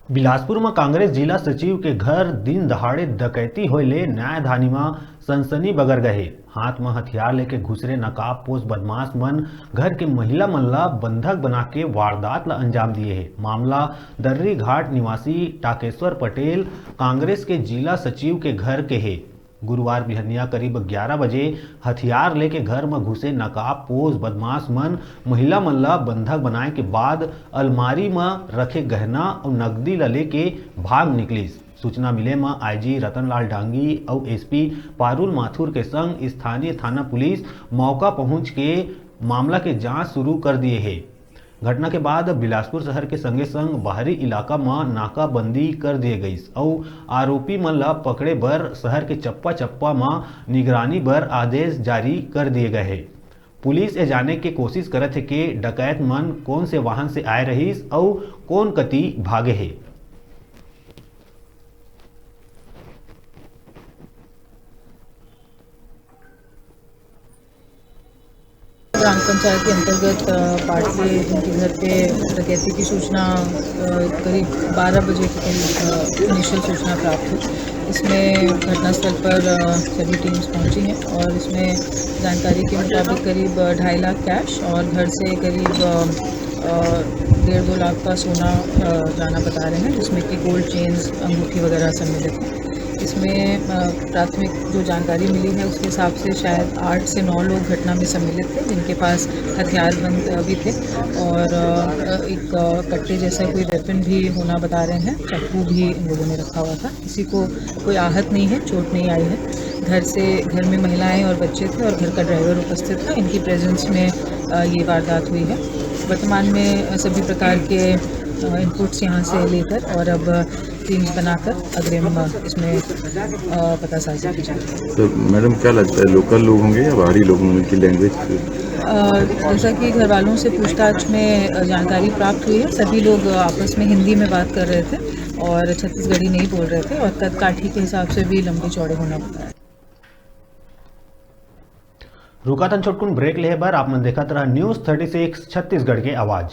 बिलासपुर में कांग्रेस जिला सचिव के घर दिन दहाड़े डकैती होइले न्यायधानी में सनसनी बगर गए। हाथ में हथियार लेके घुसरे नकाबपोश बदमाश मन घर के महिला मन ला बंधक बना के वारदात ला अंजाम दिए है। मामला दर्री घाट निवासी टाकेश्वर पटेल कांग्रेस के जिला सचिव के घर के है। गुरुवार बिहनिया करीब 11 बजे हथियार लेके घर में घुसे नकाबपोश बदमाश मन महिला मन ला बंधक बनाए के बाद अलमारी में रखे गहना और नकदी ला लेके भाग निकलिस। सूचना मिले में आईजी रतनलाल डांगी और एसपी पारुल माथुर के संग स्थानीय थाना पुलिस मौका पहुंच के मामला के जांच शुरू कर दिए है। घटना के बाद बिलासपुर शहर के संगे संग बाहरी इलाका में नाकाबंदी कर दिए गई और आरोपी मन ला पकड़े बर शहर के चप्पा चप्पा में निगरानी बर आदेश जारी कर दिए गए हैं। पुलिस ये जाने के कोशिश करत है कि डकैत मन कौन से वाहन से आए रहीस और कौन कति भागे है। ग्राम पंचायत के अंतर्गत पार्ट से जिनके घर पे डकैती की सूचना करीब 12 बजे के करीब इनिशियल सूचना प्राप्त हुई। इसमें घटनास्थल पर सभी टीम्स पहुंची हैं और इसमें जानकारी के मुताबिक करीब 2.5 लाख कैश और घर से करीब 1.5-2 लाख का सोना जाना बता रहे हैं, जिसमें कि गोल्ड चेन्स, अंगूठी वगैरह सम्मिलित हैं। इसमें प्राथमिक जो जानकारी मिली है उसके हिसाब से शायद 8 से 9 लोग घटना में सम्मिलित थे, जिनके पास हथियार बंद भी थे और एक कट्टे जैसा कोई वेपन भी होना बता रहे हैं। चाकू भी इन लोगों ने रखा हुआ था। किसी को कोई आहत नहीं है, चोट नहीं आई है। घर में महिलाएं और बच्चे थे और घर का ड्राइवर उपस्थित था। इनकी प्रेजेंस में ये वारदात हुई है। वर्तमान में सभी प्रकार के इनपुट्स यहाँ से लेकर और अब टीम्स बनाकर अग्रिम इसमें पतासाजी की जाएगी। तो मैडम क्या लगता है, लोकल लोग होंगे या बाहरी लोग होंगे? की लैंग्वेज जैसा कि घर वालों से पूछताछ में जानकारी प्राप्त हुई है, सभी लोग आपस में हिंदी में बात कर रहे थे और छत्तीसगढ़ी नहीं बोल रहे थे और कदकाठी के हिसाब से भी लंबे चौड़े होना बताया। रुकातन छोटकुन ब्रेक ले बार आप मन देखत रहा न्यूज़ 36 छत्तीसगढ़ के आवाज।